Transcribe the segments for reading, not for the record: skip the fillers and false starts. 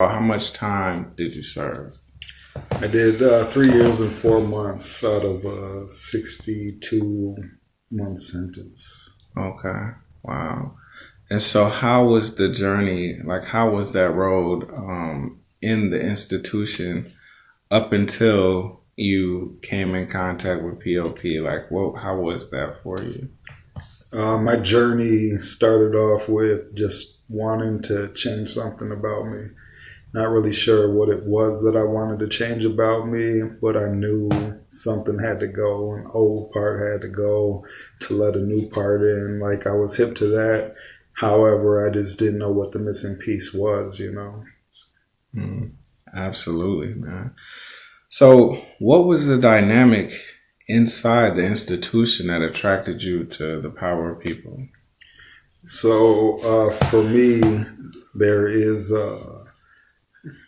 How much time did you serve? I did 3 years and 4 months out of a 62-month sentence. Okay. Wow. And so how was the journey, like how was that road in the institution up until you came in contact with POP? Like how was that for you? My journey started off with just wanting to change something about me. Not really sure what it was that I wanted to change about me, but I knew something had to go. An old part had to go to let a new part in. Like I was hip to that. However, I just didn't know what the missing piece was, you know. Absolutely, man. So what was the dynamic inside the institution that attracted you to the power of people? So for me, there is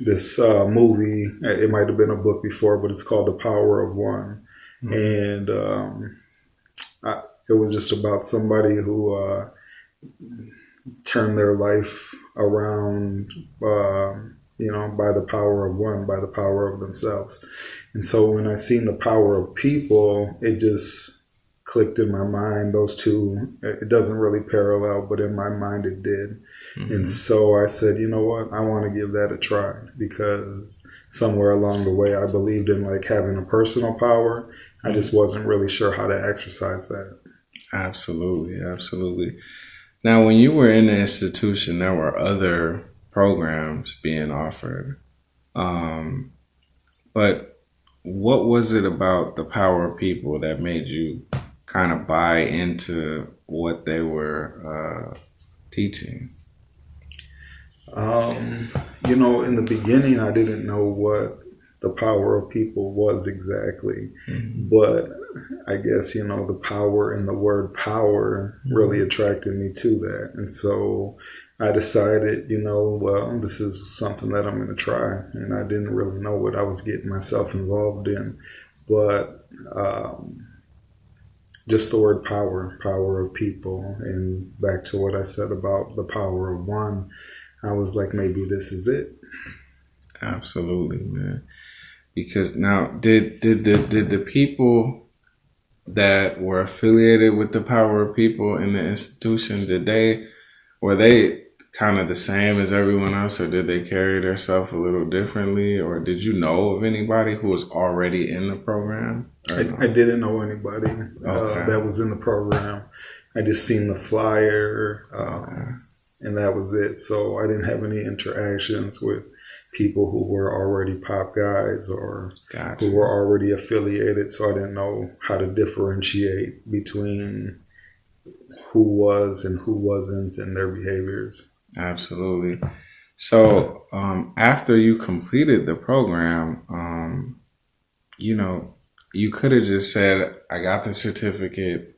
this movie. It might have been a book before, but it's called The Power of One. And it was just about somebody who turned their life around, by the power of one, by the power of themselves. And so when I seen The Power of People, it just clicked in my mind. Those two, it doesn't really parallel, but in my mind it did. And so I said, you know what, I want to give that a try, because somewhere along the way I believed in like having a personal power. I just wasn't really sure how to exercise that. Absolutely, absolutely. Now, when you were in the institution, there were other programs being offered. But what was it about the power of people that made you kind of buy into what they were teaching? In the beginning, I didn't know what the power of people was exactly, but I guess, the power in the word power really attracted me to that. And so I decided, well, this is something that I'm going to try. And I didn't really know what I was getting myself involved in, but just the word power of people, and back to what I said about the power of one, I was like, maybe this is it. Absolutely, man. Because now, did the people that were affiliated with the power of people in the institution, were they kind of the same as everyone else, or did they carry themselves a little differently, or did you know of anybody who was already in the program? I didn't know anybody that was in the program. I just seen the flyer, and that was it. So I didn't have any interactions with people who were already pop guys or who were already affiliated. So I didn't know how to differentiate between who was and who wasn't and their behaviors. Absolutely. So after you completed the program, you could have just said, I got the certificate,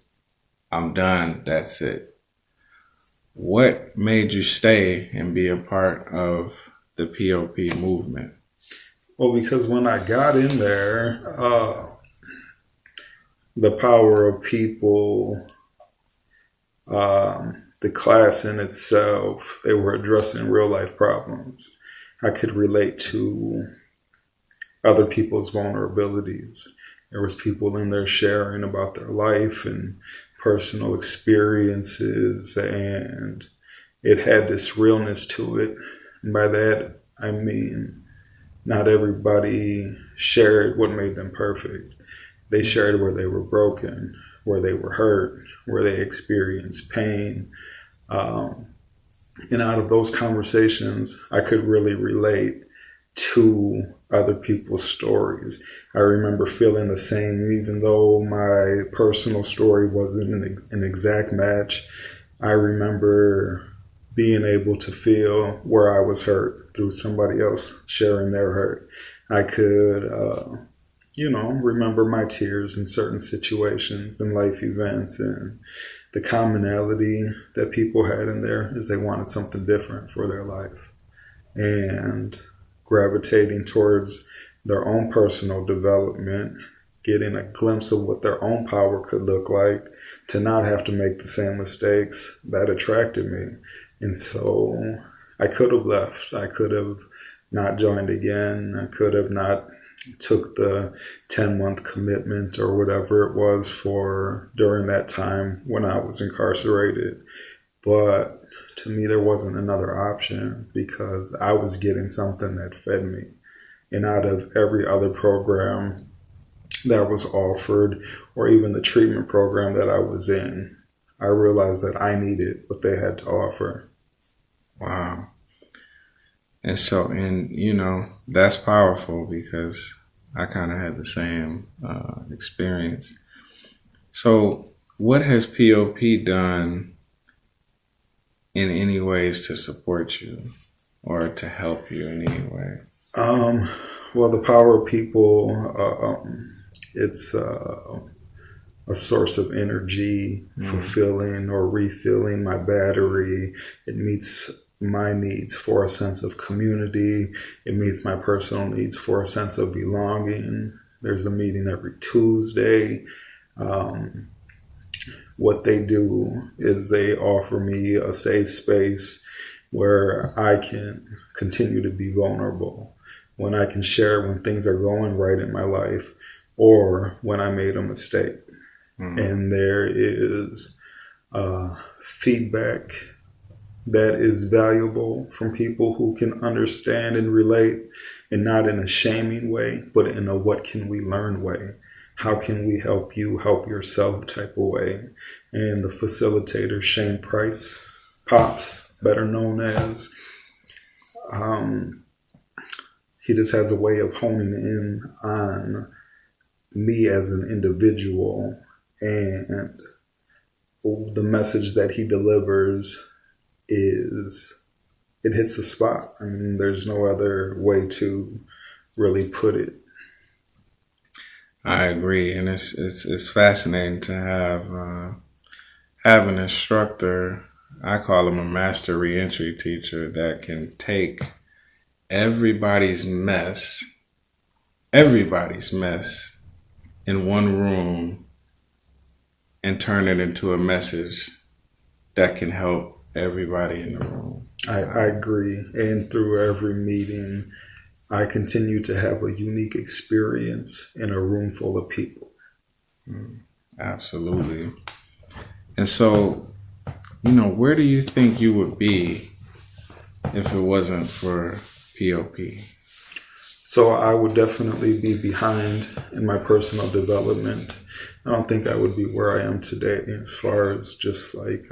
I'm done, that's it. What made you stay and be a part of the POP movement? Well, because when I got in there, the power of people, the class in itself, they were addressing real life problems. I could relate to other people's vulnerabilities. There was people in there sharing about their life and personal experiences, and it had this realness to it. And by that, I mean, not everybody shared what made them perfect. They shared where they were broken, where they were hurt, where they experienced pain. And out of those conversations, I could really relate to other people's stories. I remember feeling the same, even though my personal story wasn't an exact match. I remember being able to feel where I was hurt through somebody else sharing their hurt. I could, remember my tears in certain situations and life events, and the commonality that people had in there is they wanted something different for their life, and gravitating towards their own personal development, getting a glimpse of what their own power could look like, to not have to make the same mistakes, that attracted me. And so I could have left. I could have not joined again. I could have not took the 10-month commitment or whatever it was for during that time when I was incarcerated. But to me, there wasn't another option because I was getting something that fed me. And out of every other program that was offered, or even the treatment program that I was in, I realized that I needed what they had to offer. Wow. And so, that's powerful because I kind of had the same experience. So what has POP done in any ways to support you or to help you in any way? Well, the power of people, it's a source of energy, fulfilling or refilling my battery. It meets my needs for a sense of community. It meets my personal needs for a sense of belonging. There's a meeting every Tuesday. What they do is they offer me a safe space where I can continue to be vulnerable, when I can share when things are going right in my life or when I made a mistake. And there is feedback that is valuable from people who can understand and relate, and not in a shaming way, but in a what can we learn way. How can we help you help yourself type of way. And the facilitator, Shane Price, Pops, better known as, he just has a way of honing in on me as an individual, and the message that he delivers it hits the spot. I mean, there's no other way to really put it. I agree, and it's fascinating to have an instructor. I call him a master reentry teacher that can take everybody's mess in one room and turn it into a message that can help everybody in the room. I agree. And through every meeting, I continue to have a unique experience in a room full of people. Absolutely. And so, where do you think you would be if it wasn't for POP? So I would definitely be behind in my personal development. I don't think I would be where I am today as far as just like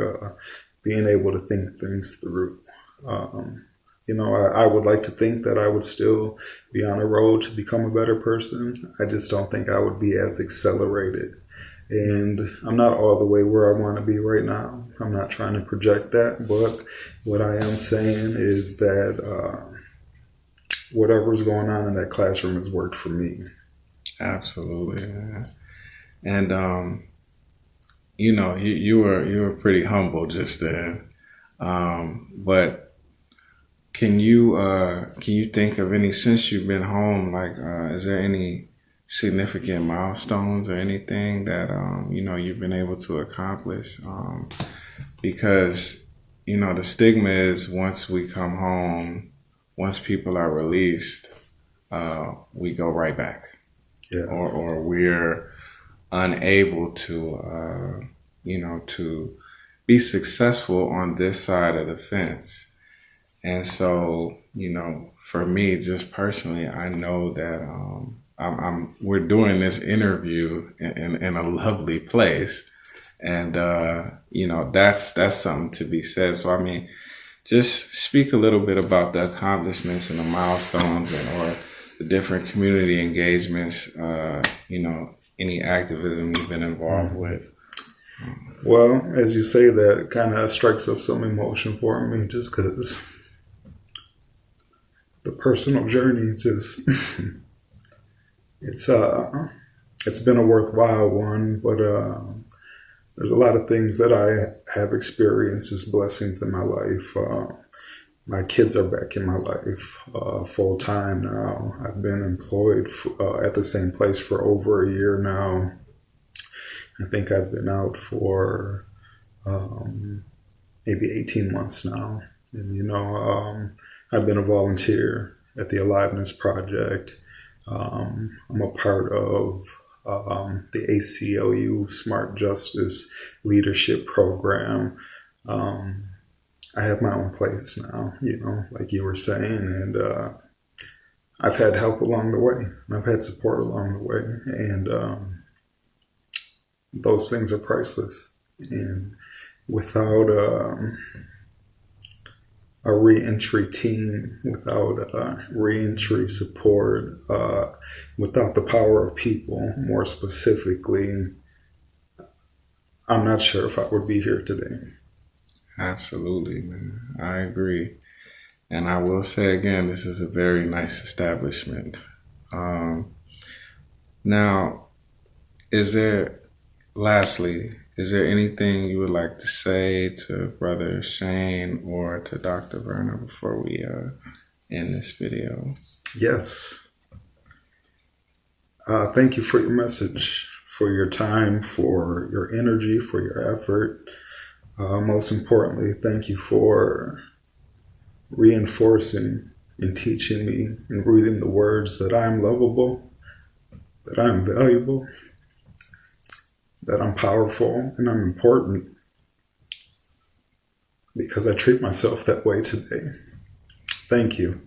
being able to think things through. I would like to think that I would still be on a road to become a better person. I just don't think I would be as accelerated. And I'm not all the way where I want to be right now. I'm not trying to project that, but what I am saying is that whatever's going on in that classroom has worked for me. Absolutely, man. And you were pretty humble just then. But can you think of any, since you've been home, like is there any significant milestones or anything that you've been able to accomplish? Because the stigma is once we come home, once people are released, we go right back. Yes. Or we're unable to to be successful on this side of the fence. And so, for me, just personally, I know that we're doing this interview in a lovely place, and that's something to be said. So, I mean, just speak a little bit about the accomplishments and the milestones, or the different community engagements. Any activism you've been involved with. Well, as you say that, it kind of strikes up some emotion for me, just because the personal journey just it's been a worthwhile one, but there's a lot of things that I have experienced as blessings in my life. My kids are back in my life full time now. I've been employed at the same place for over a year now. I think I've been out for maybe 18 months now. And, I've been a volunteer at the Aliveness Project. I'm a part of the ACLU Smart Justice Leadership Program. I have my own place now, like you were saying, and I've had help along the way. I've had support along the way, and those things are priceless. And without a reentry team, without reentry support, without the power of people, more specifically, I'm not sure if I would be here today. Absolutely, man. I agree. And I will say again, this is a very nice establishment. Now, lastly, is there anything you would like to say to Brother Shane or to Dr. Verna before we end this video? Yes. Thank you for your message, for your time, for your energy, for your effort. Most importantly, thank you for reinforcing and teaching me and reading the words that I'm lovable, that I'm valuable, that I'm powerful, and I'm important, because I treat myself that way today. Thank you.